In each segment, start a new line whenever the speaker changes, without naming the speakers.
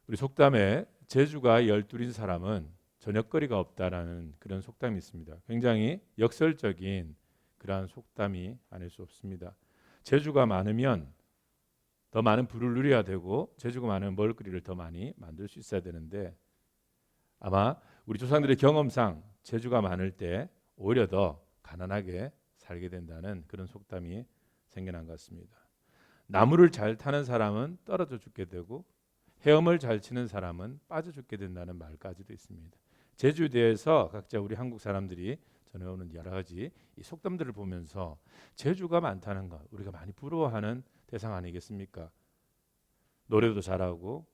우리 속담에 재주가 열둘인 사람은 저녁거리가 없다라는 그런 속담이 있습니다. 굉장히 역설적인 그러한 속담이 아닐 수 없습니다. 재주가 많으면 더 많은 부를 누려야 되고 재주가 많으면 먹을거리를 더 많이 만들 수 있어야 되는데 아마 우리 조상들의 경험상 재주가 많을 때 오히려 더 가난하게 살게 된다는 그런 속담이 생겨난 것 같습니다. 나무를 잘 타는 사람은 떨어져 죽게 되고 헤엄을 잘 치는 사람은 빠져 죽게 된다는 말까지도 있습니다. 재주에 대해서 각자 우리 한국 사람들이 전해오는 여러 가지 이 속담들을 보면서 재주가 많다는 것 우리가 많이 부러워하는 대상 아니겠습니까? 노래도 잘하고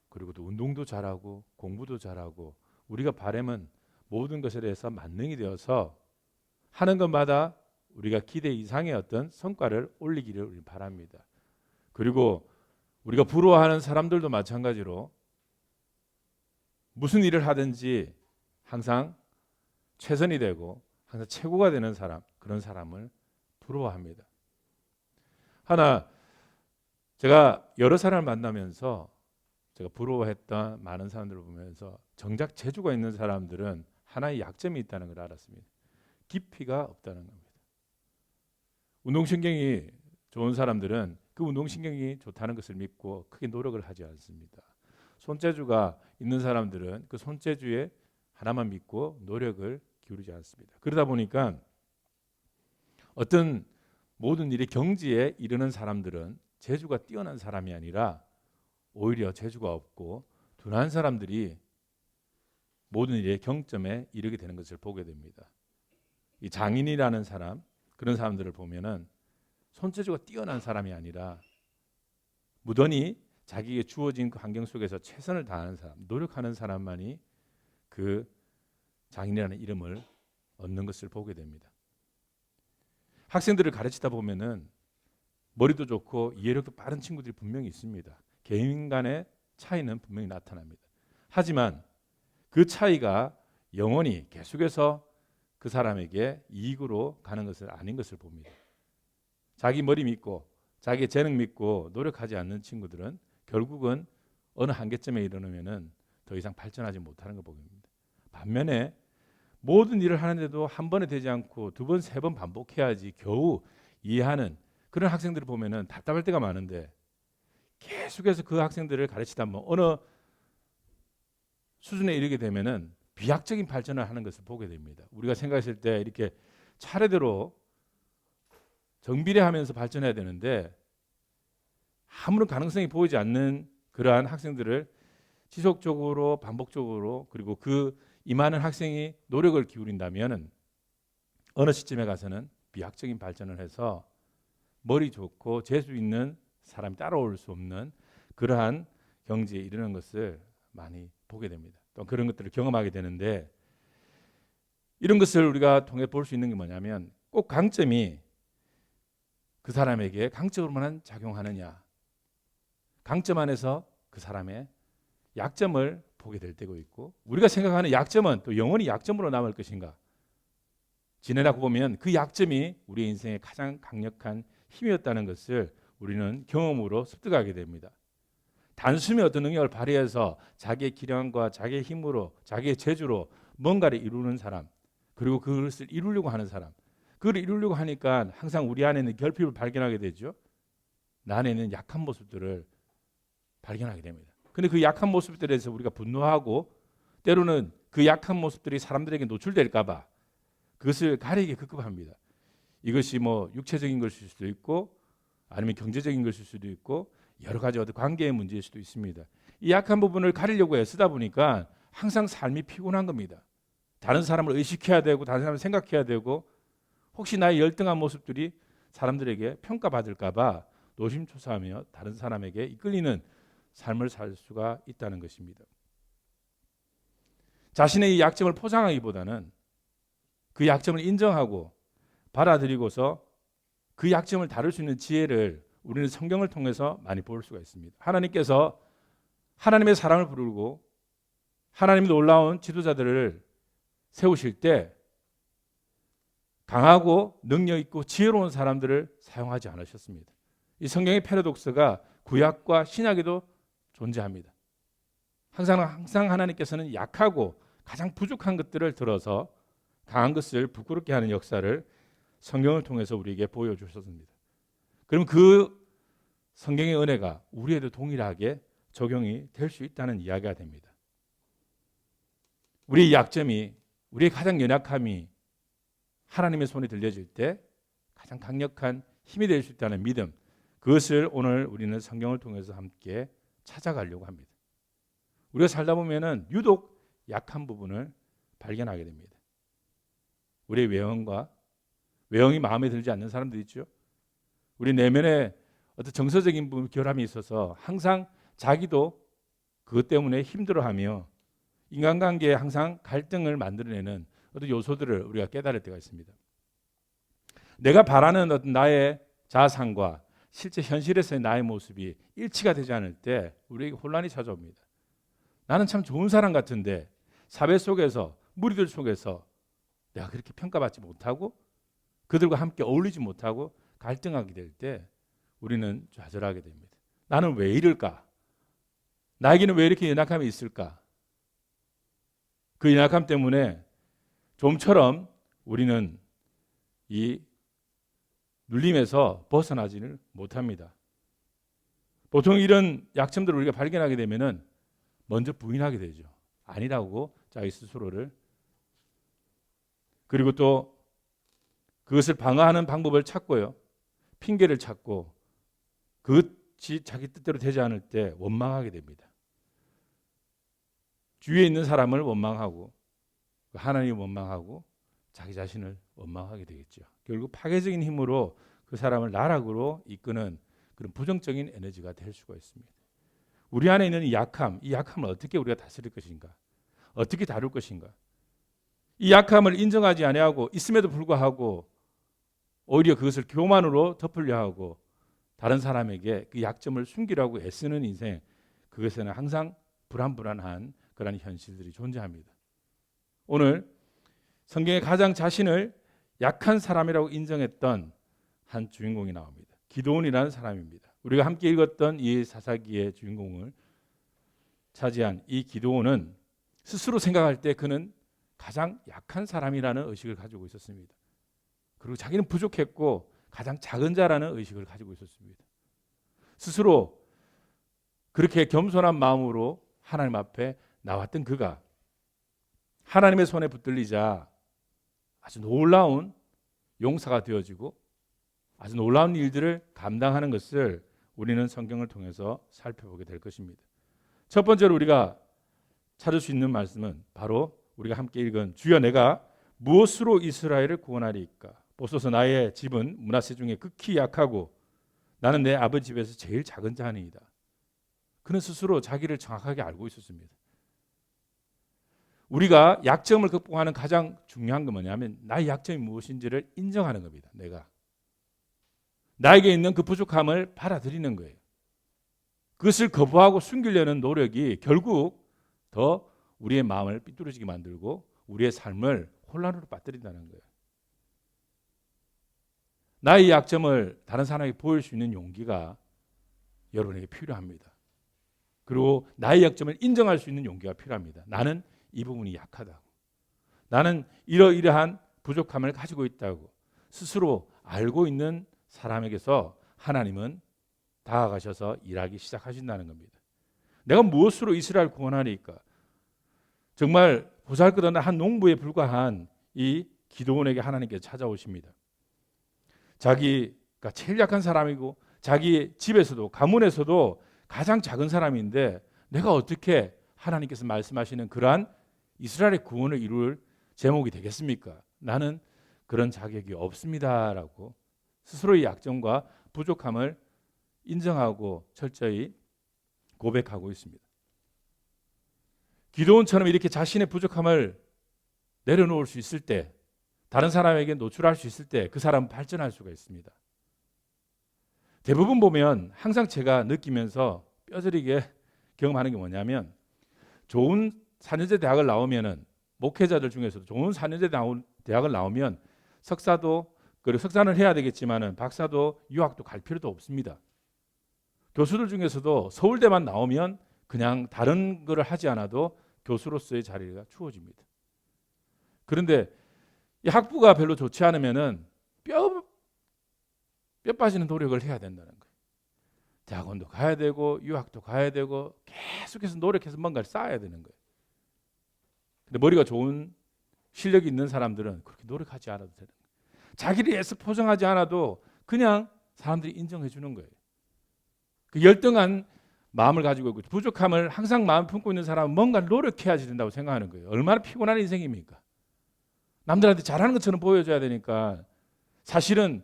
그리고 또 운동도 잘하고 공부도 잘하고 우리가 바라면 모든 것에 대해서 만능이 되어서 하는 것마다 우리가 기대 이상의 어떤 성과를 올리기를 우리 바랍니다. 그리고 우리가 부러워하는 사람들도 마찬가지로 무슨 일을 하든지 항상 최선이 되고 항상 최고가 되는 사람 그런 사람을 부러워합니다. 하나 제가 여러 사람을 만나면서 제가 부러워했던 많은 사람들을 보면서 정작 재주가 있는 사람들은 하나의 약점이 있다는 걸 알았습니다. 깊이가 없다는 겁니다. 운동신경이 좋은 사람들은 그 운동신경이 좋다는 것을 믿고 크게 노력을 하지 않습니다. 손재주가 있는 사람들은 그 손재주에 하나만 믿고 노력을 기울이지 않습니다. 그러다 보니까 어떤 모든 일이 경지에 이르는 사람들은 재주가 뛰어난 사람이 아니라 오히려 재주가 없고 둔한 사람들이 모든 일의 경점에 이르게 되는 것을 보게 됩니다. 이 장인이라는 사람 그런 사람들을 보면은 손재주가 뛰어난 사람이 아니라 무던히 자기에게 주어진 그 환경 속에서 최선을 다하는 사람, 노력하는 사람만이 그 장인이라는 이름을 얻는 것을 보게 됩니다. 학생들을 가르치다 보면은 머리도 좋고 이해력도 빠른 친구들이 분명히 있습니다. 개인 간의 차이는 분명히 나타납니다. 하지만 그 차이가 영원히 계속해서 그 사람에게 이익으로 가는 것은 아닌 것을 봅니다. 자기 머리 믿고 자기의 재능 믿고 노력하지 않는 친구들은 결국은 어느 한계점에 이르면은 더 이상 발전하지 못하는 걸 보게 됩니다. 반면에 모든 일을 하는데도 한 번에 되지 않고 두 번, 세 번 반복해야지 겨우 이해하는 그런 학생들을 보면은 답답할 때가 많은데 계속해서 그 학생들을 가르치다 보면 어느 수준에 이르게 되면은 비약적인 발전을 하는 것을 보게 됩니다. 우리가 생각했을 때 이렇게 차례대로 정비례하면서 발전해야 되는데 아무런 가능성이 보이지 않는 그러한 학생들을 지속적으로 반복적으로 그리고 그 임하는 학생이 노력을 기울인다면 어느 시점에 가서는 비약적인 발전을 해서 머리 좋고 재수 있는 사람이 따라올 수 없는 그러한 경지에 이르는 것을 많이 보게 됩니다. 또 그런 것들을 경험하게 되는데 이런 것을 우리가 통해 볼 수 있는 게 뭐냐면 꼭 강점이 그 사람에게 강점으로만 작용하느냐 강점 안에서 그 사람의 약점을 보게 될 때가 있고 우리가 생각하는 약점은 또 영원히 약점으로 남을 것인가 지내라고 보면 그 약점이 우리 인생의 가장 강력한 힘이었다는 것을 우리는 경험으로 습득하게 됩니다. 단숨에 어떤 능력을 발휘해서 자기의 기량과 자기의 힘으로 자기의 재주로 뭔가를 이루는 사람 그리고 그것을 이루려고 하는 사람 그걸 이루려고 하니까 항상 우리 안에 있는 결핍을 발견하게 되죠. 나 안에 있는 약한 모습들을 발견하게 됩니다. 근데 그 약한 모습들에 대해서 우리가 분노하고 때로는 그 약한 모습들이 사람들에게 노출될까 봐 그것을 가리게 급급합니다. 이것이 뭐 육체적인 것일 수도 있고 아니면 경제적인 것일 수도 있고 여러 가지 어떤 관계의 문제일 수도 있습니다. 이 약한 부분을 가리려고 애쓰다 보니까 항상 삶이 피곤한 겁니다. 다른 사람을 의식해야 되고 다른 사람을 생각해야 되고 혹시 나의 열등한 모습들이 사람들에게 평가받을까 봐 노심초사하며 다른 사람에게 이끌리는 삶을 살 수가 있다는 것입니다. 자신의 이 약점을 포장하기보다는 그 약점을 인정하고 받아들이고서 그 약점을 다룰 수 있는 지혜를 우리는 성경을 통해서 많이 볼 수가 있습니다. 하나님께서 하나님의 사람을 부르고 하나님의 놀라운 지도자들을 세우실 때 강하고 능력 있고 지혜로운 사람들을 사용하지 않으셨습니다. 이 성경의 패러독스가 구약과 신약에도 존재합니다. 항상 하나님께서는 약하고 가장 부족한 것들을 들어서 강한 것을 부끄럽게 하는 역사를 성경을 통해서 우리에게 보여주셨습니다. 그럼 그 성경의 은혜가 우리에도 동일하게 적용이 될 수 있다는 이야기가 됩니다. 우리의 약점이, 우리의 가장 연약함이 하나님의 손에 들려질 때 가장 강력한 힘이 될 수 있다는 믿음, 그것을 오늘 우리는 성경을 통해서 함께 찾아가려고 합니다. 우리가 살다 보면은 유독 약한 부분을 발견하게 됩니다. 우리의 외형이 마음에 들지 않는 사람들 있죠. 우리 내면에 어떤 정서적인 결함이 있어서 항상 자기도 그것 때문에 힘들어하며 인간관계에 항상 갈등을 만들어내는 어떤 요소들을 우리가 깨달을 때가 있습니다. 내가 바라는 어떤 나의 자아상과 실제 현실에서의 나의 모습이 일치가 되지 않을 때 우리에게 혼란이 찾아옵니다. 나는 참 좋은 사람 같은데 사회 속에서, 무리들 속에서 내가 그렇게 평가받지 못하고 그들과 함께 어울리지 못하고 갈등하게 될 때 우리는 좌절하게 됩니다. 나는 왜 이럴까? 나에게는 왜 이렇게 연약함이 있을까? 그 연약함 때문에 좀처럼 우리는 이 눌림에서 벗어나지를 못합니다. 보통 이런 약점들을 우리가 발견하게 되면은 먼저 부인하게 되죠. 아니라고 자기 스스로를. 그리고 또 그것을 방어하는 방법을 찾고요. 핑계를 찾고 그것이 자기 뜻대로 되지 않을 때 원망하게 됩니다. 주위에 있는 사람을 원망하고 하나님을 원망하고 자기 자신을 원망하게 되겠죠. 결국 파괴적인 힘으로 그 사람을 나락으로 이끄는 그런 부정적인 에너지가 될 수가 있습니다. 우리 안에 있는 이 약함을 어떻게 우리가 다스릴 것인가? 어떻게 다룰 것인가? 이 약함을 인정하지 아니하고 있음에도 불구하고 오히려 그것을 교만으로 덮으려 하고 다른 사람에게 그 약점을 숨기려고 애쓰는 인생, 그것에는 항상 불안한 그런 현실들이 존재합니다. 오늘 성경에 가장 자신을 약한 사람이라고 인정했던 한 주인공이 나옵니다. 기드온이라는 사람입니다. 우리가 함께 읽었던 이 사사기의 주인공을 차지한 이 기드온은 스스로 생각할 때 그는 가장 약한 사람이라는 의식을 가지고 있었습니다. 그리고 자기는 부족했고 가장 작은 자라는 의식을 가지고 있었습니다. 스스로 그렇게 겸손한 마음으로 하나님 앞에 나왔던 그가 하나님의 손에 붙들리자 아주 놀라운 용사가 되어지고 아주 놀라운 일들을 감당하는 것을 우리는 성경을 통해서 살펴보게 될 것입니다. 첫 번째로 우리가 찾을 수 있는 말씀은 바로 우리가 함께 읽은 주여 내가 무엇으로 이스라엘을 구원하리이까? 보소서 나의 집은 므낫세 중에 극히 약하고 나는 내 아버지 집에서 제일 작은 자니이다. 그는 스스로 자기를 정확하게 알고 있었습니다. 우리가 약점을 극복하는 가장 중요한 건 뭐냐면 나의 약점이 무엇인지를 인정하는 겁니다. 내가 나에게 있는 그 부족함을 받아들이는 거예요. 그것을 거부하고 숨기려는 노력이 결국 더 우리의 마음을 삐뚤어지게 만들고 우리의 삶을 혼란으로 빠뜨린다는 거예요. 나의 약점을 다른 사람에게 보일 수 있는 용기가 여러분에게 필요합니다. 그리고 나의 약점을 인정할 수 있는 용기가 필요합니다. 나는 이 부분이 약하다고. 나는 이러이러한 부족함을 가지고 있다고 스스로 알고 있는 사람에게서 하나님은 다가가셔서 일하기 시작하신다는 겁니다. 내가 무엇으로 이스라엘 구원하리까? 정말 보잘것없는 한 농부에 불과한 이 기드온에게 하나님께서 찾아오십니다. 자기가 제일 약한 사람이고 자기 집에서도 가문에서도 가장 작은 사람인데 내가 어떻게 하나님께서 말씀하시는 그러한 이스라엘의 구원을 이룰 제목이 되겠습니까? 나는 그런 자격이 없습니다라고 스스로의 약점과 부족함을 인정하고 철저히 고백하고 있습니다. 기드온처럼 이렇게 자신의 부족함을 내려놓을 수 있을 때, 다른 사람에게 노출할 수 있을 때 그 사람은 발전할 수가 있습니다. 대부분 보면 항상 제가 느끼면서 뼈저리게 경험하는 게 뭐냐면 좋은 4년제 대학을 나오면은 목회자들 중에서도 좋은 4년제 대학을 나오면 석사도 그리고 석사는 해야 되겠지만은 박사도 유학도 갈 필요도 없습니다. 교수들 중에서도 서울대만 나오면 그냥 다른 거를 하지 않아도 교수로서의 자리가 주어집니다. 그런데 이 학부가 별로 좋지 않으면은 뼈 빠지는 노력을 해야 된다는 거예요. 대학원도 가야 되고 유학도 가야 되고 계속해서 노력해서 뭔가를 쌓아야 되는 거예요. 근데 머리가 좋은 실력이 있는 사람들은 그렇게 노력하지 않아도 되는 거예요. 자기를 애써 포장하지 않아도 그냥 사람들이 인정해 주는 거예요. 그 열등한 마음을 가지고 있고 부족함을 항상 마음 품고 있는 사람은 뭔가 노력해야지 된다고 생각하는 거예요. 얼마나 피곤한 인생입니까? 남들한테 잘하는 것처럼 보여줘야 되니까 사실은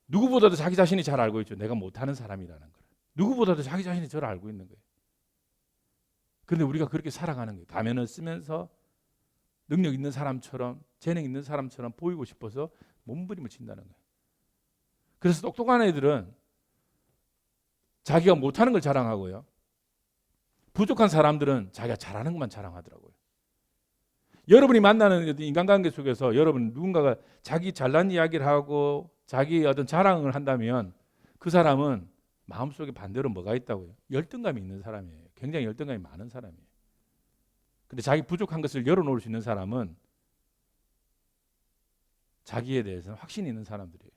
누구보다도 자기 자신이 잘 알고 있죠. 내가 못하는 사람이라는 걸. 누구보다도 자기 자신이 저를 알고 있는 거예요. 그런데 우리가 그렇게 살아가는 거예요. 가면을 쓰면서 능력 있는 사람처럼 재능 있는 사람처럼 보이고 싶어서 몸부림을 친다는 거예요. 그래서 똑똑한 애들은 자기가 못하는 걸 자랑하고요. 부족한 사람들은 자기가 잘하는 것만 자랑하더라고요. 여러분이 만나는 인간관계 속에서 여러분 누군가가 자기 잘난 이야기를 하고 자기 어떤 자랑을 한다면 그 사람은 마음속에 반대로 뭐가 있다고요? 열등감이 있는 사람이에요. 굉장히 열등감이 많은 사람이에요. 근데 자기 부족한 것을 열어놓을 수 있는 사람은 자기에 대해서는 확신이 있는 사람들이에요.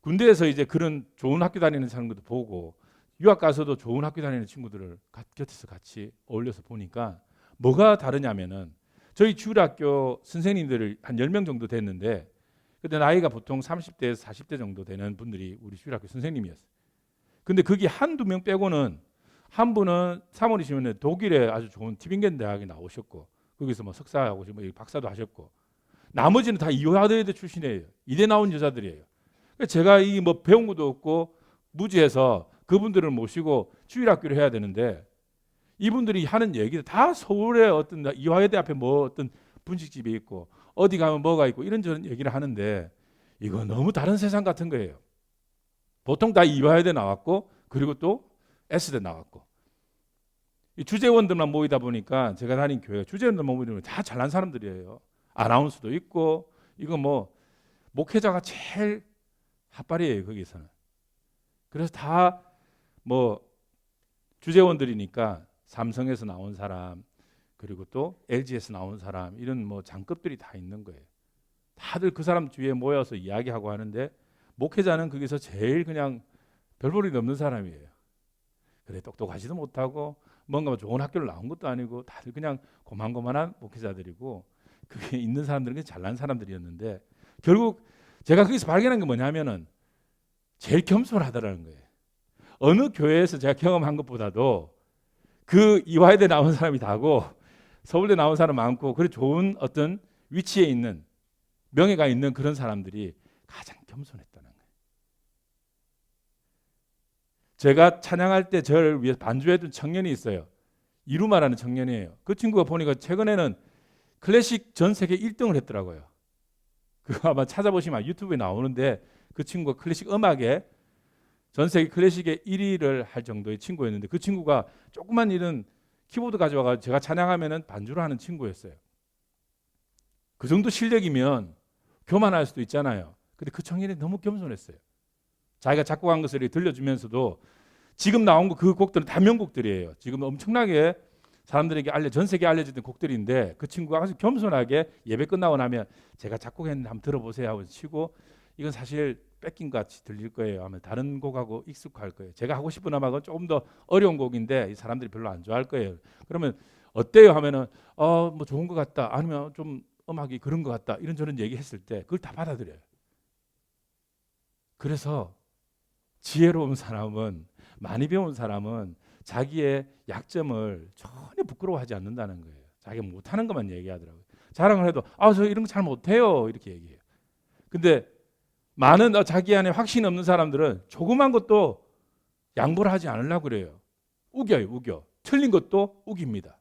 군대에서 이제 그런 좋은 학교 다니는 사람들도 보고 유학 가서도 좋은 학교 다니는 친구들을 곁에서 같이 어울려서 보니까 뭐가 다르냐면은 저희 주일학교 선생님들을 한 10명 정도 됐는데 그때 나이가 보통 30대에서 40대 정도 되는 분들이 우리 주일학교 선생님이었어요. 근데 거기 한두 명 빼고는 한 분은 사모님이시면 독일에 아주 좋은 티빙겐 대학에 나오셨고 거기서 뭐 석사하고 뭐 박사도 하셨고 나머지는 다 이화여대 출신이에요. 이대 나온 여자들이에요. 제가 이 뭐 배운 것도 없고 무지해서 그분들을 모시고 주일학교를 해야 되는데 이분들이 하는 얘기도 다 서울의 어떤 이화여대 앞에 뭐 어떤 분식집이 있고 어디 가면 뭐가 있고 이런저런 얘기를 하는데 이거 너무 다른 세상 같은 거예요. 보통 다 이화여대 나왔고 그리고 또 S대 나왔고 이 주재원들만 모이다 보니까 제가 다닌 교회 주재원들만 모이면 다 잘난 사람들이에요. 아나운서도 있고 이거 뭐 목회자가 제일 핫발이에요 거기서는. 그래서 다 뭐 주재원들이니까 삼성에서 나온 사람 그리고 또 LG에서 나온 사람 이런 뭐 장급들이 다 있는 거예요. 다들 그 사람 주위에 모여서 이야기하고 하는데 목회자는 거기서 제일 그냥 별 볼일 없는 사람이에요. 그래 똑똑하지도 못하고 뭔가 좋은 학교를 나온 것도 아니고 다들 그냥 고만고만한 목회자들이고 그게 있는 사람들은 잘난 사람들이었는데 결국 제가 거기서 발견한 게 뭐냐면은 제일 겸손하더라는 거예요. 어느 교회에서 제가 경험한 것보다도 그 이화여대 나온 사람이 다고 서울대 나온 사람 많고 그래 좋은 어떤 위치에 있는 명예가 있는 그런 사람들이 가장 겸손했다는 거예요. 제가 찬양할 때 저를 위해서 반주해준 청년이 있어요. 이루마라는 청년이에요. 그 친구가 보니까 최근에는 클래식 전 세계 1등을 했더라고요. 그거 아마 찾아보시면 유튜브에 나오는데 그 친구가 클래식 음악에 전 세계 클래식의 1위를 할 정도의 친구였는데 그 친구가 조그만 이런 키보드 가져와서 제가 찬양하면은 반주를 하는 친구였어요. 그 정도 실력이면 교만할 수도 있잖아요. 근데 그 청년이 너무 겸손했어요. 자기가 작곡한 것을 들려주면서도 지금 나온 그 곡들은 다 명곡들이에요. 지금 엄청나게 사람들에게 전 세계에 알려졌던 곡들인데 그 친구가 아주 겸손하게 예배 끝나고 나면 제가 작곡했는데 한번 들어보세요 하고 치고 이건 사실 뺏긴 것 같이 들릴 거예요 하면 다른 곡하고 익숙할 거예요. 제가 하고 싶은 음악은 조금 더 어려운 곡인데 이 사람들이 별로 안 좋아할 거예요. 그러면 어때요 하면은 뭐 좋은 것 같다 아니면 좀 음악이 그런 것 같다 이런저런 얘기했을 때 그걸 다 받아들여요. 그래서 지혜로운 사람은 많이 배운 사람은 자기의 약점을 전혀 부끄러워하지 않는다는 거예요. 자기가 못하는 것만 얘기하더라고요. 자랑을 해도 저 이런 거 잘 못해요 이렇게 얘기해요. 근데 많은 자기 안에 확신 없는 사람들은 조그만 것도 양보를 하지 않으려고 그래요. 우겨요, 우겨. 틀린 것도 우깁니다.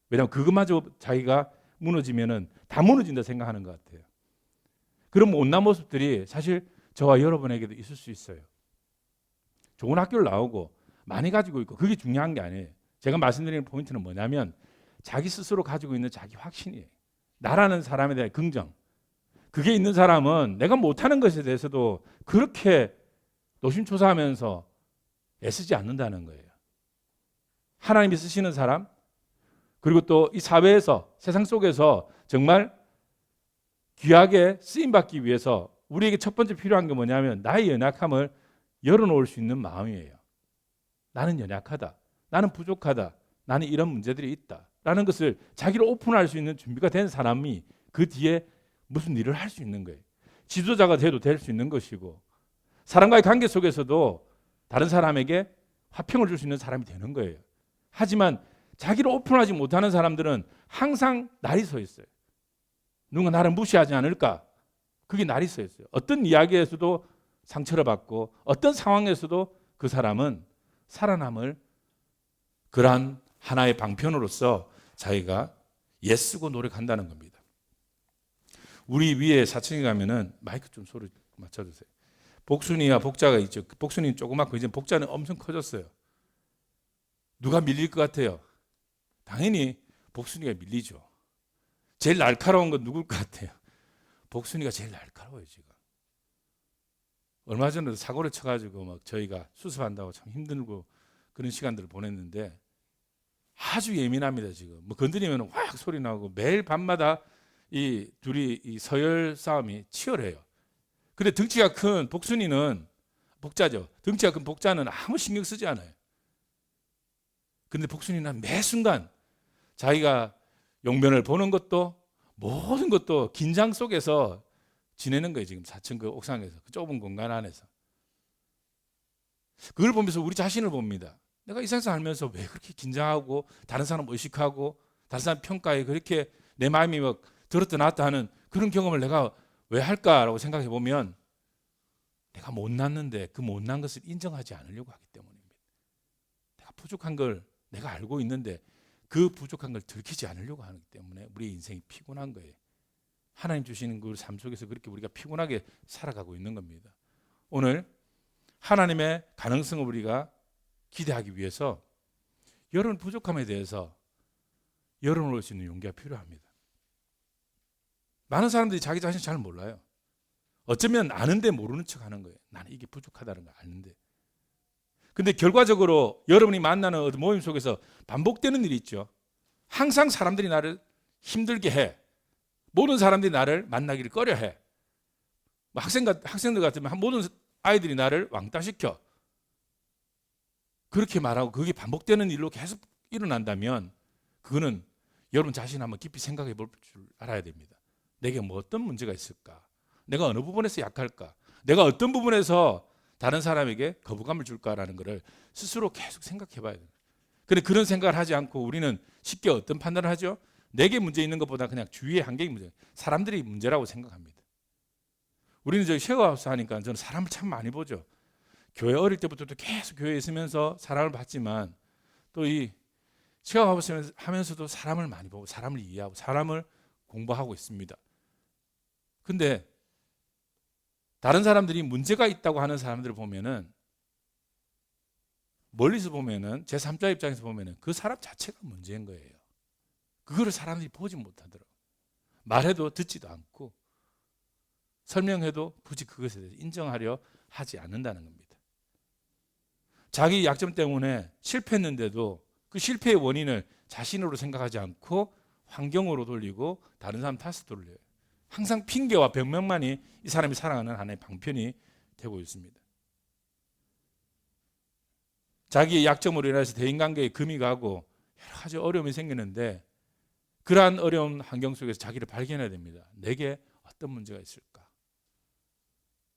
왜냐하면 그것마저 자기가 무너지면은 다 무너진다 생각하는 것 같아요. 그런 못난 모습들이 사실 저와 여러분에게도 있을 수 있어요. 좋은 학교를 나오고 많이 가지고 있고 그게 중요한 게 아니에요. 제가 말씀드리는 포인트는 뭐냐면 자기 스스로 가지고 있는 자기 확신이에요. 나라는 사람에 대한 긍정. 그게 있는 사람은 내가 못하는 것에 대해서도 그렇게 노심초사하면서 애쓰지 않는다는 거예요. 하나님이 쓰시는 사람, 그리고 또 이 사회에서, 세상 속에서 정말 귀하게 쓰임받기 위해서 우리에게 첫 번째 필요한 게 뭐냐면 나의 연약함을 열어놓을 수 있는 마음이에요. 나는 연약하다. 나는 부족하다. 나는 이런 문제들이 있다. 라는 것을 자기를 오픈할 수 있는 준비가 된 사람이 그 뒤에 무슨 일을 할 수 있는 거예요. 지도자가 돼도 될 수 있는 것이고, 사람과의 관계 속에서도 다른 사람에게 화평을 줄 수 있는 사람이 되는 거예요. 하지만 자기를 오픈하지 못하는 사람들은 항상 날이 서 있어요. 누군가 나를 무시하지 않을까? 그게 날이 서 있어요. 어떤 이야기에서도 상처를 받고 어떤 상황에서도 그 사람은 살아남을 그러한 하나의 방편으로서 자기가 애쓰고 노력한다는 겁니다. 우리 위에 4층에 가면은 마이크 좀 소리 맞춰주세요. 복순이와 복자가 있죠. 복순이는 조그맣고 이제 복자는 엄청 커졌어요. 누가 밀릴 것 같아요? 당연히 복순이가 밀리죠. 제일 날카로운 건 누굴 것 같아요? 복순이가 제일 날카로워요 지금. 얼마 전에도 사고를 쳐가지고 막 저희가 수습한다고 참 힘들고 그런 시간들을 보냈는데 아주 예민합니다 지금. 뭐 건드리면 확 소리 나고 매일 밤마다 이 둘이 이 서열 싸움이 치열해요. 근데 덩치가 큰 복순이는 복자죠. 덩치가 큰 복자는 아무 신경 쓰지 않아요. 근데 복순이는 매 순간 자기가 용변을 보는 것도 모든 것도 긴장 속에서 지내는 거예요. 지금 4층 그 옥상에서 그 좁은 공간 안에서. 그걸 보면서 우리 자신을 봅니다. 내가 이 세상 살면서 왜 그렇게 긴장하고 다른 사람 의식하고 다른 사람 평가에 그렇게 내 마음이 막 들었다 놨다 하는 그런 경험을 내가 왜 할까라고 생각해 보면 내가 못났는데 그 못난 것을 인정하지 않으려고 하기 때문입니다. 내가 부족한 걸 내가 알고 있는데 그 부족한 걸 들키지 않으려고 하기 때문에 우리 인생이 피곤한 거예요. 하나님 주시는 그 삶 속에서 그렇게 우리가 피곤하게 살아가고 있는 겁니다. 오늘 하나님의 가능성을 우리가 기대하기 위해서 여러분 부족함에 대해서 열어놓을 수 있는 용기가 필요합니다. 많은 사람들이 자기 자신 잘 몰라요. 어쩌면 아는데 모르는 척 하는 거예요. 나는 이게 부족하다는 걸 아는데. 근데 결과적으로 여러분이 만나는 어떤 모임 속에서 반복되는 일이 있죠. 항상 사람들이 나를 힘들게 해. 모든 사람들이 나를 만나기를 꺼려해. 학생들 같으면 모든 아이들이 나를 왕따시켜. 그렇게 말하고 그게 반복되는 일로 계속 일어난다면 그거는 여러분 자신 한번 깊이 생각해 볼 줄 알아야 됩니다. 내게 뭐 어떤 문제가 있을까? 내가 어느 부분에서 약할까? 내가 어떤 부분에서 다른 사람에게 거부감을 줄까라는 것을 스스로 계속 생각해 봐야 돼요. 그런데 그런 생각을 하지 않고 우리는 쉽게 어떤 판단을 하죠? 내게 문제 있는 것보다 그냥 주위의 환경이 문제, 사람들이 문제라고 생각합니다. 우리는 저희 쉐어하우스 하니까 저는 사람을 참 많이 보죠. 교회 어릴 때부터도 계속 교회에 있으면서 사람을 봤지만 또 이 쉐어하우스 하면서도 사람을 많이 보고 사람을 이해하고 사람을 공부하고 있습니다. 근데 다른 사람들이 문제가 있다고 하는 사람들을 보면은 멀리서 보면은 제3자 입장에서 보면은 그 사람 자체가 문제인 거예요. 그거를 사람들이 보지 못하더라고요. 말해도 듣지도 않고 설명해도 굳이 그것에 대해서 인정하려 하지 않는다는 겁니다. 자기 약점 때문에 실패했는데도 그 실패의 원인을 자신으로 생각하지 않고 환경으로 돌리고 다른 사람 탓을 돌려요. 항상 핑계와 변명만이 이 사람이 살아가는 하나의 방편이 되고 있습니다. 자기의 약점으로 인해서 대인관계에 금이 가고 여러 가지 어려움이 생기는데 그러한 어려운 환경 속에서 자기를 발견해야 됩니다. 내게 어떤 문제가 있을까?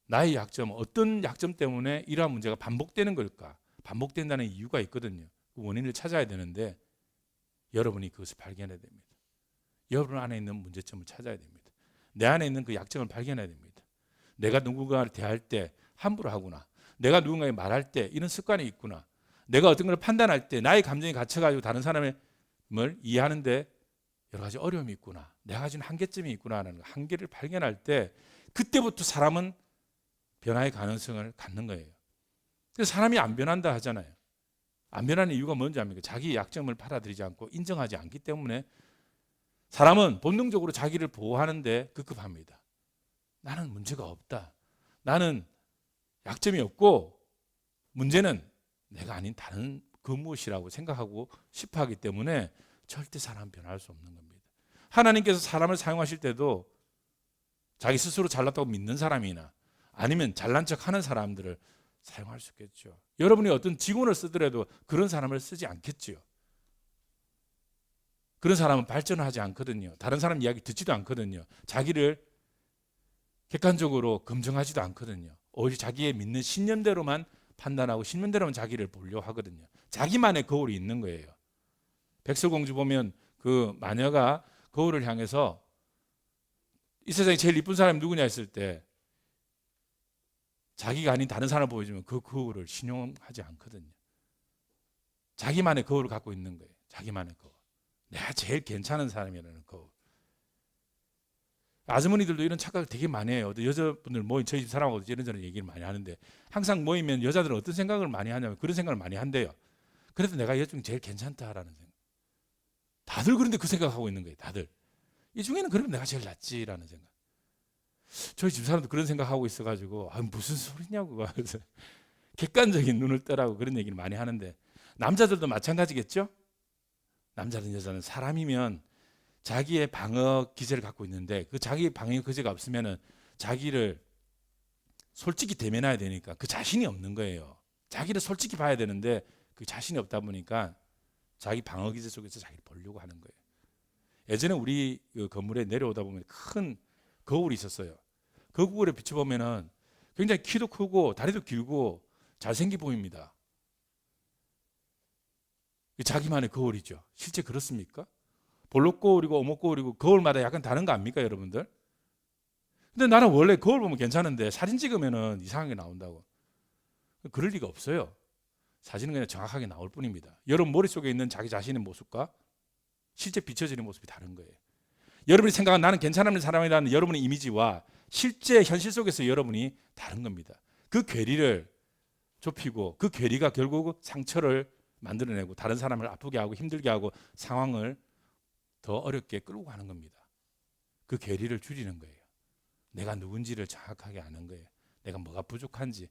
나의 약점, 어떤 약점 때문에 이러한 문제가 반복되는 걸까? 반복된다는 이유가 있거든요. 그 원인을 찾아야 되는데 여러분이 그것을 발견해야 됩니다. 여러분 안에 있는 문제점을 찾아야 됩니다. 내 안에 있는 그 약점을 발견해야 됩니다. 내가 누군가를 대할 때 함부로 하구나. 내가 누군가에게 말할 때 이런 습관이 있구나. 내가 어떤 걸 판단할 때 나의 감정이 갇혀가지고 다른 사람을 이해하는데 여러 가지 어려움이 있구나. 내가 가진 한계점이 있구나 하는 한계를 발견할 때 그때부터 사람은 변화의 가능성을 갖는 거예요. 그래서 사람이 안 변한다 하잖아요. 안 변하는 이유가 뭔지 압니까? 자기의 약점을 받아들이지 않고 인정하지 않기 때문에 사람은 본능적으로 자기를 보호하는데 급급합니다. 나는 문제가 없다. 나는 약점이 없고 문제는 내가 아닌 다른 그 무엇이라고 생각하고 싶어 하기 때문에 절대 사람 변할 수 없는 겁니다. 하나님께서 사람을 사용하실 때도 자기 스스로 잘났다고 믿는 사람이나 아니면 잘난 척하는 사람들을 사용할 수 있겠죠. 여러분이 어떤 직원을 쓰더라도 그런 사람을 쓰지 않겠지요. 그런 사람은 발전을 하지 않거든요. 다른 사람 이야기 듣지도 않거든요. 자기를 객관적으로 검증하지도 않거든요. 오히려 자기의 믿는 신념대로만 판단하고 신념대로만 자기를 보려고 하거든요. 자기만의 거울이 있는 거예요. 백설공주 보면 그 마녀가 거울을 향해서 이 세상에 제일 이쁜 사람이 누구냐 했을 때 자기가 아닌 다른 사람을 보여주면 그 거울을 신용하지 않거든요. 자기만의 거울을 갖고 있는 거예요. 자기만의 거울. 내가 제일 괜찮은 사람이라는 거울. 아주머니들도 이런 착각을 되게 많이 해요. 여자분들 모임 저희 집 사람하고도 이런저런 얘기를 많이 하는데 항상 모이면 여자들은 어떤 생각을 많이 하냐면 그런 생각을 많이 한대요. 그래도 내가 이 중에 제일 괜찮다라는 생각. 다들 그런데 그 생각하고 있는 거예요. 다들. 이 중에는 그러면 내가 제일 낫지라는 생각. 저희 집 사람도 그런 생각하고 있어가지고 무슨 소리냐고 그래서 객관적인 눈을 떠라고 그런 얘기를 많이 하는데 남자들도 마찬가지겠죠? 남자든 여자는 사람이면 자기의 방어 기제를 갖고 있는데 그 자기의 방어 기제가 없으면은 자기를 솔직히 대면해야 되니까 그 자신이 없는 거예요. 자기를 솔직히 봐야 되는데 그 자신이 없다 보니까 자기 방어 기제 속에서 자기를 보려고 하는 거예요. 예전에 우리 그 건물에 내려오다 보면 큰 거울이 있었어요. 그 거울에 비춰보면은 굉장히 키도 크고 다리도 길고 잘생겨 보입니다. 자기만의 거울이죠. 실제 그렇습니까? 볼록 거울이고 오목 거울이고 거울마다 약간 다른 거 압니까, 여러분들? 근데 나는 원래 거울 보면 괜찮은데 사진 찍으면은 이상하게 나온다고. 그럴 리가 없어요. 사진은 그냥 정확하게 나올 뿐입니다. 여러분 머릿속에 있는 자기 자신의 모습과 실제 비춰지는 모습이 다른 거예요. 여러분이 생각한 나는 괜찮은 사람이라는 여러분의 이미지와 실제 현실 속에서 여러분이 다른 겁니다. 그 괴리를 좁히고 그 괴리가 결국 상처를 만들어내고 다른 사람을 아프게 하고 힘들게 하고 상황을 더 어렵게 끌고 가는 겁니다. 그 괴리를 줄이는 거예요. 내가 누군지를 정확하게 아는 거예요. 내가 뭐가 부족한지,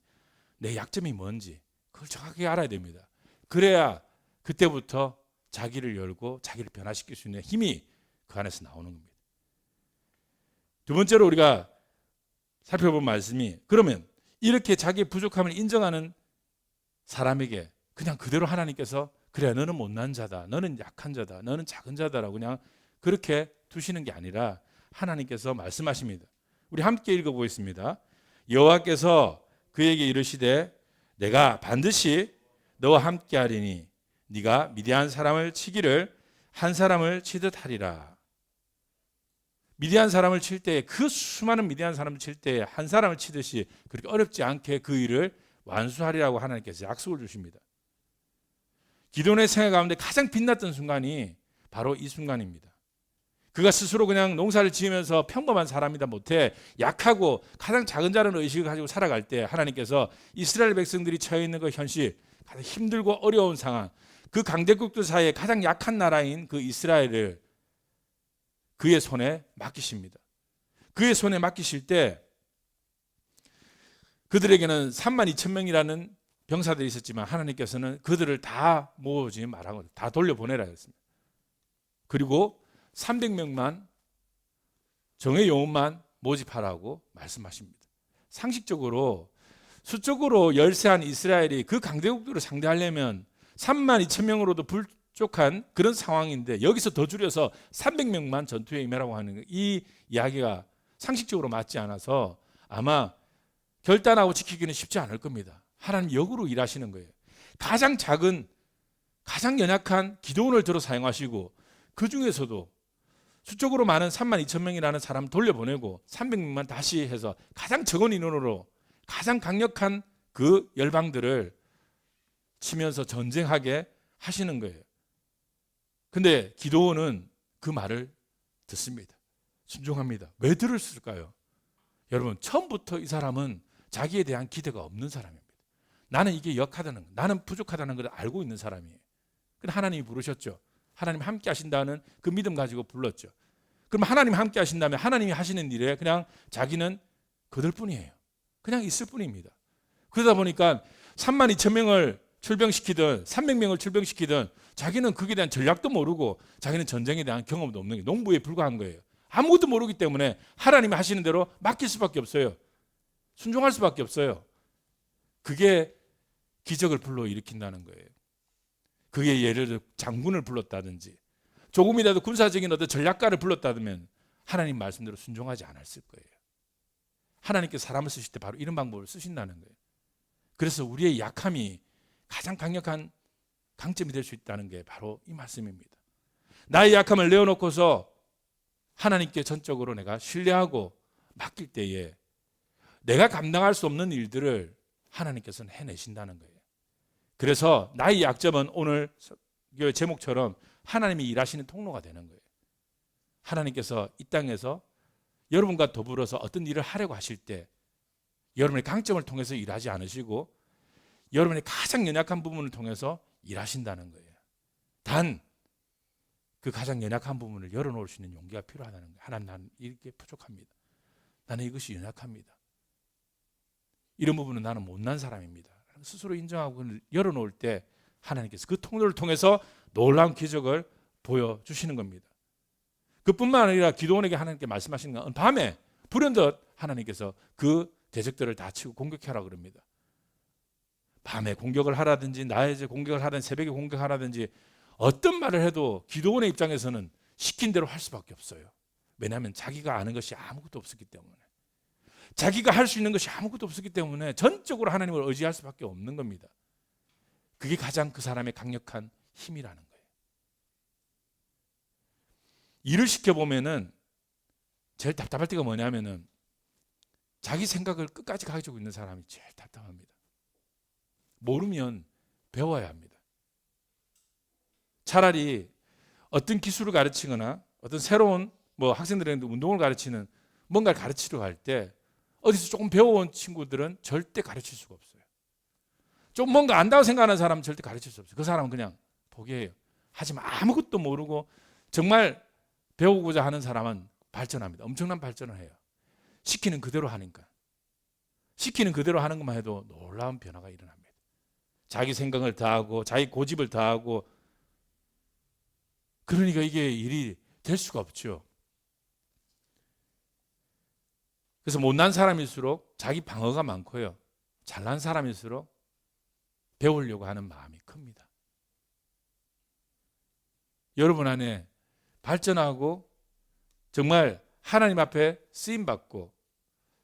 내 약점이 뭔지 그걸 정확하게 알아야 됩니다. 그래야 그때부터 자기를 열고 자기를 변화시킬 수 있는 힘이 그 안에서 나오는 겁니다. 두 번째로 우리가 살펴본 말씀이 그러면 이렇게 자기의 부족함을 인정하는 사람에게 그냥 그대로 하나님께서 그래 너는 못난 자다, 너는 약한 자다, 너는 작은 자다라고 그냥 그렇게 두시는 게 아니라 하나님께서 말씀하십니다. 우리 함께 읽어보겠습니다. 여호와께서 그에게 이르시되 내가 반드시 너와 함께 하리니 네가 미디안 사람을 치기를 한 사람을 치듯 하리라. 미디안 사람을 칠 때 그 수많은 미디안 사람을 칠 때 한 사람을 치듯이 그렇게 어렵지 않게 그 일을 완수하리라고 하나님께서 약속을 주십니다. 기도원의 생애 가운데 가장 빛났던 순간이 바로 이 순간입니다. 그가 스스로 그냥 농사를 지으면서 평범한 사람이다 못해 약하고 가장 작은 자라는 의식을 가지고 살아갈 때 하나님께서 이스라엘 백성들이 처해 있는 그 현실, 가장 힘들고 어려운 상황, 그 강대국들 사이에 가장 약한 나라인 그 이스라엘을 그의 손에 맡기십니다. 그의 손에 맡기실 때 그들에게는 32,000명이라는 병사들이 있었지만 하나님께서는 그들을 다 모으지 말라고 다 돌려보내라 했습니다. 그리고 300명만 정의 요원만 모집하라고 말씀하십니다. 상식적으로 수적으로 열세한 이스라엘이 그 강대국들을 상대하려면 32,000명으로도 부족한 그런 상황인데 여기서 더 줄여서 300명만 전투에 임하라고 하는 이 이야기가 상식적으로 맞지 않아서 아마 결단하고 지키기는 쉽지 않을 겁니다. 하나님 역으로 일하시는 거예요. 가장 작은 가장 연약한 기도원을 들어 사용하시고 그 중에서도 수적으로 많은 32,000명이라는 사람 돌려보내고 300명만 다시 해서 가장 적은 인원으로 가장 강력한 그 열방들을 치면서 전쟁하게 하시는 거예요. 근데 기도원은 그 말을 듣습니다. 순종합니다. 왜 들었을까요? 여러분 처음부터 이 사람은 자기에 대한 기대가 없는 사람입니다. 나는 이게 역하다는 거, 나는 부족하다는 걸 알고 있는 사람이에요. 근데 하나님이 부르셨죠. 하나님 함께 하신다는 그 믿음 가지고 불렀죠. 그럼 하나님 함께 하신다면 하나님이 하시는 일에 그냥 자기는 그들 뿐이에요. 그냥 있을 뿐입니다. 그러다 보니까 32,000명을 출병시키든 300명을 출병시키든 자기는 그에 대한 전략도 모르고 자기는 전쟁에 대한 경험도 없는 게 농부에 불과한 거예요. 아무것도 모르기 때문에 하나님이 하시는 대로 맡길 수밖에 없어요. 순종할 수밖에 없어요. 그게 기적을 불러일으킨다는 거예요. 그게 예를 들어 장군을 불렀다든지 조금이라도 군사적인 어떤 전략가를 불렀다면 하나님 말씀대로 순종하지 않았을 거예요. 하나님께서 사람을 쓰실 때 바로 이런 방법을 쓰신다는 거예요. 그래서 우리의 약함이 가장 강력한 강점이 될 수 있다는 게 바로 이 말씀입니다. 나의 약함을 내어놓고서 하나님께 전적으로 내가 신뢰하고 맡길 때에 내가 감당할 수 없는 일들을 하나님께서는 해내신다는 거예요. 그래서 나의 약점은 오늘 제목처럼 하나님이 일하시는 통로가 되는 거예요. 하나님께서 이 땅에서 여러분과 더불어서 어떤 일을 하려고 하실 때 여러분의 강점을 통해서 일하지 않으시고 여러분의 가장 연약한 부분을 통해서 일하신다는 거예요. 단 그 가장 연약한 부분을 열어놓을 수 있는 용기가 필요하다는 거예요. 하나님, 나는 이렇게 부족합니다. 나는 이것이 연약합니다. 이런 부분은 나는 못난 사람입니다. 스스로 인정하고 열어놓을 때 하나님께서 그 통로를 통해서 놀라운 기적을 보여주시는 겁니다. 그뿐만 아니라 기도원에게 하나님께 말씀하시는 건 밤에 불현듯 하나님께서 그 대적들을 다 치고 공격하라 그럽니다. 밤에 공격을 하라든지 낮에 공격을 하든지 새벽에 공격하라든지 어떤 말을 해도 기도원의 입장에서는 시킨 대로 할 수밖에 없어요. 왜냐하면 자기가 아는 것이 아무것도 없었기 때문에, 자기가 할 수 있는 것이 아무것도 없었기 때문에 전적으로 하나님을 의지할 수밖에 없는 겁니다. 그게 가장 그 사람의 강력한 힘이라는 거예요. 일을 시켜보면은 제일 답답할 때가 뭐냐면은 자기 생각을 끝까지 가지고 있는 사람이 제일 답답합니다. 모르면 배워야 합니다. 차라리 어떤 기술을 가르치거나 어떤 새로운 학생들에게 운동을 가르치는 뭔가를 가르치려고 할 때 어디서 조금 배워온 친구들은 절대 가르칠 수가 없어요. 좀 뭔가 안다고 생각하는 사람은 절대 가르칠 수 없어요. 그 사람은 그냥 포기해요. 하지만 아무것도 모르고 정말 배우고자 하는 사람은 발전합니다. 엄청난 발전을 해요. 시키는 그대로 하니까. 시키는 그대로 하는 것만 해도 놀라운 변화가 일어납니다. 자기 생각을 다하고 자기 고집을 다하고, 그러니까 이게 일이 될 수가 없죠. 그래서 못난 사람일수록 자기 방어가 많고요. 잘난 사람일수록 배우려고 하는 마음이 큽니다. 여러분 안에 발전하고 정말 하나님 앞에 쓰임받고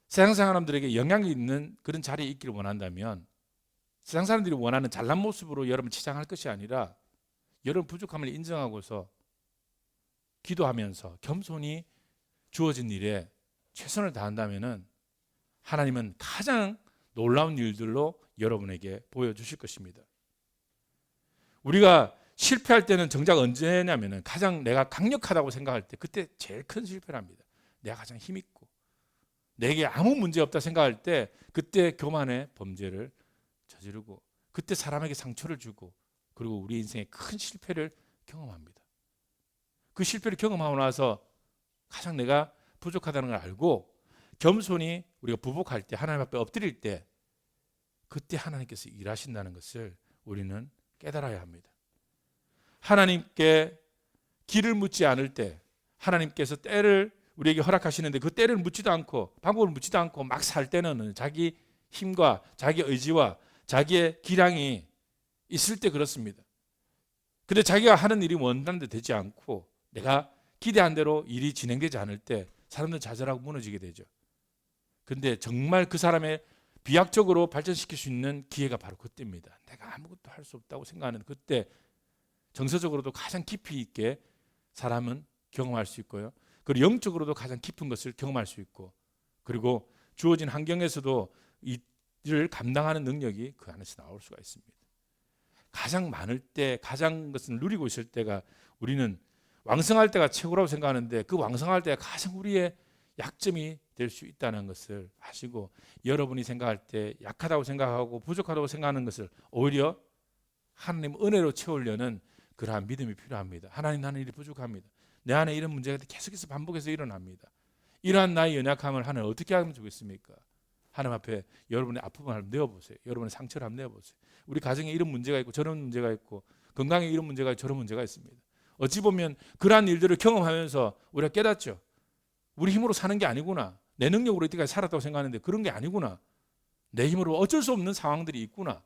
세상 사람들에게 영향이 있는 그런 자리에 있기를 원한다면, 세상 사람들이 원하는 잘난 모습으로 여러분 치장할 것이 아니라 여러분 부족함을 인정하고서 기도하면서 겸손히 주어진 일에 최선을 다한다면은 하나님은 가장 놀라운 일들로 여러분에게 보여주실 것입니다. 우리가 실패할 때는 정작 언제냐면은 가장 내가 강력하다고 생각할 때, 그때 제일 큰 실패랍니다. 내가 가장 힘있고 내게 아무 문제 없다 생각할 때, 그때 교만의 범죄를 저지르고 그때 사람에게 상처를 주고, 그리고 우리 인생의 큰 실패를 경험합니다. 그 실패를 경험하고 나서 가장 내가 부족하다는 걸 알고 겸손히 우리가 부복할 때, 하나님 앞에 엎드릴 때, 그때 하나님께서 일하신다는 것을 우리는 깨달아야 합니다. 하나님께 길을 묻지 않을 때, 하나님께서 때를 우리에게 허락하시는데 그 때를 묻지도 않고 방법을 묻지도 않고 막 살 때는 자기 힘과 자기 의지와 자기의 기량이 있을 때 그렇습니다. 근데 자기가 하는 일이 원하는 데 되지 않고 내가 기대한 대로 일이 진행되지 않을 때 사람들은 좌절하고 무너지게 되죠. 근데 정말 그 사람의 비약적으로 발전시킬 수 있는 기회가 바로 그때입니다. 내가 아무것도 할 수 없다고 생각하는 그때, 정서적으로도 가장 깊이 있게 사람은 경험할 수 있고요. 그리고 영적으로도 가장 깊은 것을 경험할 수 있고, 그리고 주어진 환경에서도 이 일을 감당하는 능력이 그 안에서 나올 수가 있습니다. 가장 많을 때, 가장 것을 누리고 있을 때가, 우리는 왕성할 때가 최고라고 생각하는데 그 왕성할 때가 가장 우리의 약점이 될 수 있다는 것을 아시고, 여러분이 생각할 때 약하다고 생각하고 부족하다고 생각하는 것을 오히려 하나님 은혜로 채우려는 그러한 믿음이 필요합니다. 하나님, 나는 일이 부족합니다. 내 안에 이런 문제가 계속해서 반복해서 일어납니다. 이러한 나의 연약함을 하나님 어떻게 하면 좋겠습니까? 하나님 앞에 여러분의 아픔을 한번 내어보세요. 여러분의 상처를 한번 내어보세요. 우리 가정에 이런 문제가 있고 저런 문제가 있고 건강에 이런 문제가 있고 저런 문제가 있습니다. 어찌 보면 그러한 일들을 경험하면서 우리가 깨닫죠. 우리 힘으로 사는 게 아니구나. 내 능력으로 이때까지 살았다고 생각하는데 그런 게 아니구나. 내 힘으로 어쩔 수 없는 상황들이 있구나.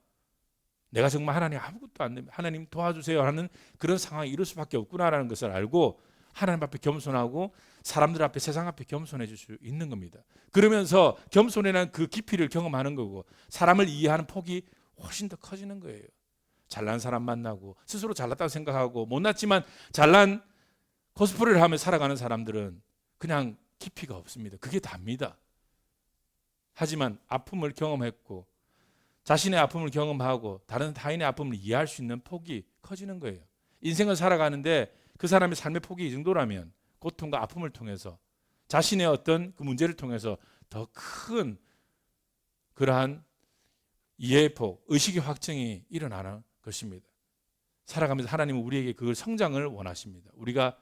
내가 정말 하나님 아무것도 안 됩니다. 하나님 도와주세요 하는 그런 상황이 이럴 수밖에 없구나라는 것을 알고 하나님 앞에 겸손하고 사람들 앞에 세상 앞에 겸손해질 수 있는 겁니다. 그러면서 겸손이라는 그 깊이를 경험하는 거고 사람을 이해하는 폭이 훨씬 더 커지는 거예요. 잘난 사람 만나고 스스로 잘났다고 생각하고 못났지만 잘난 코스프레를 하며 살아가는 사람들은 그냥 깊이가 없습니다. 그게 답니다. 하지만 아픔을 경험했고 자신의 아픔을 경험하고 다른 타인의 아픔을 이해할 수 있는 폭이 커지는 거예요. 인생을 살아가는데 그 사람의 삶의 폭이 이 정도라면 고통과 아픔을 통해서 자신의 어떤 그 문제를 통해서 더 큰 그러한 이해의 폭, 의식의 확증이 일어나는 것입니다. 살아가면서 하나님은 우리에게 그 성장을 원하십니다. 우리가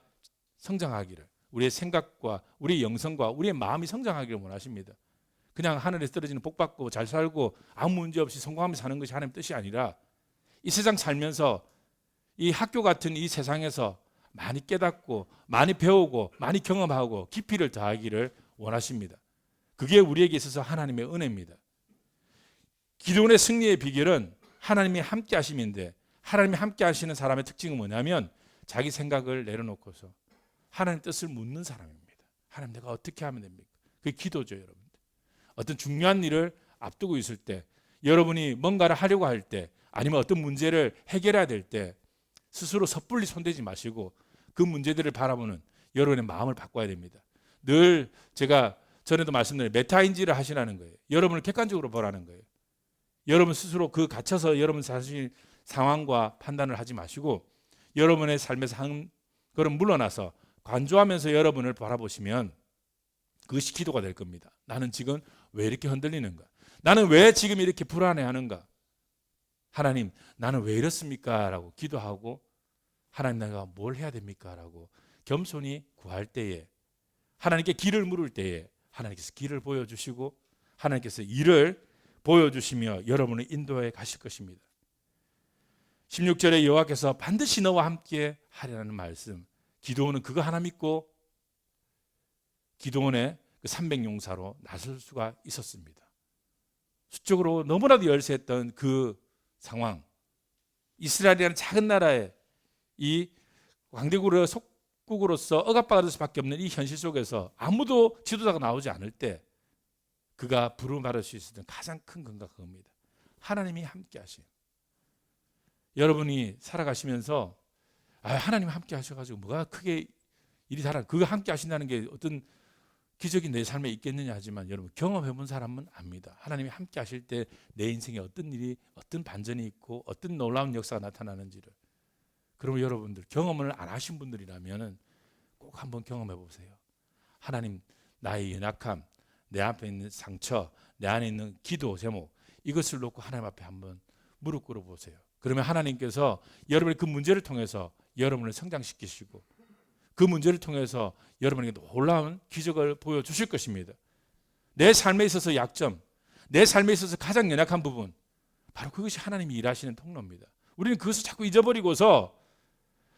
성장하기를, 우리의 생각과 우리의 영성과 우리의 마음이 성장하기를 원하십니다. 그냥 하늘에서 떨어지는 복 받고 잘 살고 아무 문제 없이 성공하며 사는 것이 하나님의 뜻이 아니라 이 세상 살면서 이 학교 같은 이 세상에서 많이 깨닫고 많이 배우고 많이 경험하고 깊이를 더하기를 원하십니다. 그게 우리에게 있어서 하나님의 은혜입니다. 기도원의 승리의 비결은 하나님이 함께 하심인데 하나님이 함께 하시는 사람의 특징은 뭐냐면 자기 생각을 내려놓고서 하나님 뜻을 묻는 사람입니다. 하나님 내가 어떻게 하면 됩니까? 그게 기도죠, 여러분. 어떤 중요한 일을 앞두고 있을 때 여러분이 뭔가를 하려고 할 때 아니면 어떤 문제를 해결해야 될 때 스스로 섣불리 손대지 마시고 그 문제들을 바라보는 여러분의 마음을 바꿔야 됩니다. 늘 제가 전에도 말씀드린 메타인지를 하시라는 거예요. 여러분을 객관적으로 보라는 거예요. 여러분 스스로 그 갇혀서 여러분 자신 상황과 판단을 하지 마시고 여러분의 삶에서 한 걸음 물러나서 관조하면서 여러분을 바라보시면 그것이 기도가 될 겁니다. 나는 지금 왜 이렇게 흔들리는가? 나는 왜 지금 이렇게 불안해하는가? 하나님, 나는 왜 이렇습니까? 라고 기도하고 하나님 내가 뭘 해야 됩니까? 라고 겸손히 구할 때에 하나님께 길을 물을 때에 하나님께서 길을 보여주시고 하나님께서 일을 보여주시며 여러분을 인도해 가실 것입니다. 16절에 여호와께서 반드시 너와 함께 하리라는 말씀. 기도원은 그거 하나 믿고 기도원의 그 300용사로 나설 수가 있었습니다. 수적으로 너무나도 열세했던 그 상황, 이스라엘이라는 작은 나라의 이 강대국의 속국으로서 억압받을 수밖에 없는 이 현실 속에서 아무도 지도자가 나오지 않을 때 그가 부름받을 수 있었던 가장 큰 건가 그겁니다. 하나님이 함께 하신. 여러분이 살아가시면서 하나님이 함께 하셔가지고 뭐가 크게 일이 달아 그가 함께 하신다는 게 어떤 기적이 내 삶에 있겠느냐 하지만 여러분 경험해본 사람은 압니다. 하나님이 함께 하실 때 내 인생에 어떤 일이 어떤 반전이 있고 어떤 놀라운 역사가 나타나는지를 그러면 여러분들 경험을 안 하신 분들이라면 꼭 한번 경험해 보세요. 하나님 나의 연약함, 내 앞에 있는 상처, 내 안에 있는 기도 제목 이것을 놓고 하나님 앞에 한번 무릎 꿇어 보세요. 그러면 하나님께서 여러분의 그 문제를 통해서 여러분을 성장시키시고 그 문제를 통해서 여러분에게 놀라운 기적을 보여주실 것입니다. 내 삶에 있어서 약점, 내 삶에 있어서 가장 연약한 부분 바로 그것이 하나님이 일하시는 통로입니다. 우리는 그것을 자꾸 잊어버리고서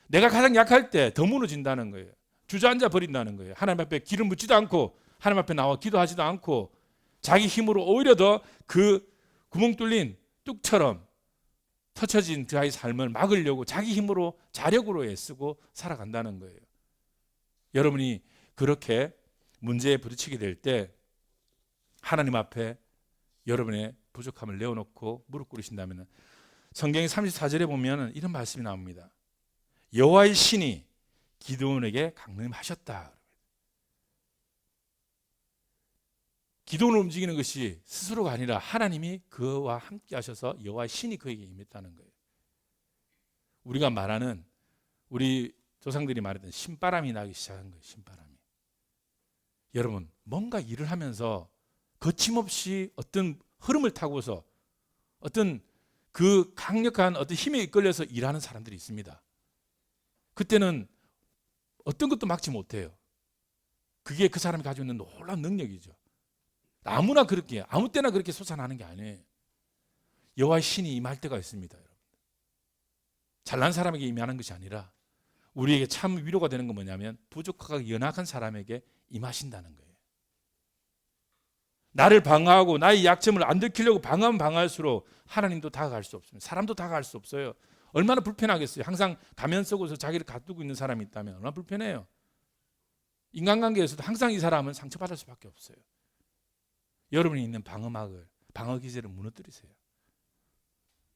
내가 가장 약할 때 더 무너진다는 거예요. 주저앉아 버린다는 거예요. 하나님 앞에 기름 묻지도 않고 하나님 앞에 나와 기도하지도 않고 자기 힘으로 오히려 더 그 구멍 뚫린 뚝처럼 터쳐진 자기 삶을 막으려고 자기 힘으로 자력으로 애쓰고 살아간다는 거예요. 여러분이 그렇게 문제에 부딪히게 될 때 하나님 앞에 여러분의 부족함을 내어놓고 무릎 꿇으신다면 성경 34절에 보면 이런 말씀이 나옵니다. 여호와의 신이 기드온에게 강림하셨다. 기도를 움직이는 것이 스스로가 아니라 하나님이 그와 함께 하셔서 여호와의 신이 그에게 임했다는 거예요. 우리가 말하는 우리 조상들이 말했던 신바람이 나기 시작한 거예요. 신바람이. 여러분 뭔가 일을 하면서 거침없이 어떤 흐름을 타고서 어떤 그 강력한 어떤 힘에 이끌려서 일하는 사람들이 있습니다. 그때는 어떤 것도 막지 못해요. 그게 그 사람이 가지고 있는 놀라운 능력이죠. 아무나 그렇게 아무 때나 그렇게 솟아나는 게 아니에요. 여호와의 신이 임할 때가 있습니다. 여러분. 잘난 사람에게 임하는 것이 아니라 우리에게 참 위로가 되는 건 뭐냐면 부족하고 연약한 사람에게 임하신다는 거예요. 나를 방어하고 나의 약점을 안 들키려고 방어하면 방어할수록 하나님도 다가갈 수 없습니다. 사람도 다가갈 수 없어요. 얼마나 불편하겠어요. 항상 가면 쓰고서 자기를 가두고 있는 사람이 있다면 얼마나 불편해요. 인간관계에서도 항상 이 사람은 상처받을 수밖에 없어요. 여러분이 있는 방어막을, 방어 기제를 무너뜨리세요.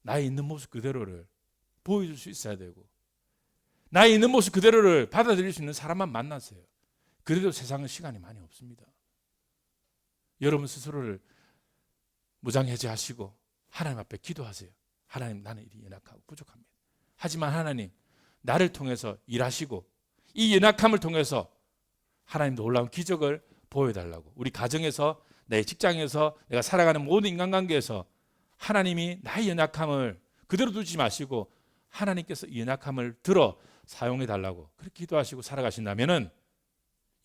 나의 있는 모습 그대로를 보여줄 수 있어야 되고 나의 있는 모습 그대로를 받아들일 수 있는 사람만 만나세요. 그래도 세상은 시간이 많이 없습니다. 여러분 스스로를 무장해제하시고 하나님 앞에 기도하세요. 하나님, 나는 이리 연약하고 부족합니다. 하지만 하나님, 나를 통해서 일하시고 이 연약함을 통해서 하나님 놀라운 기적을 보여달라고. 우리 가정에서, 내 직장에서, 내가 살아가는 모든 인간관계에서 하나님이 나의 연약함을 그대로 두지 마시고 하나님께서 이 연약함을 들어 사용해 달라고 그렇게 기도하시고 살아가신다면은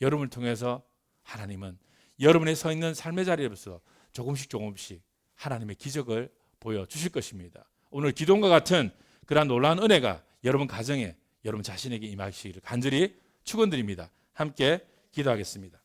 여러분을 통해서 하나님은 여러분의 서 있는 삶의 자리에서 조금씩 하나님의 기적을 보여주실 것입니다. 오늘 기도와 같은 그러한 놀라운 은혜가 여러분 가정에, 여러분 자신에게 임하시기를 간절히 축원드립니다. 함께 기도하겠습니다.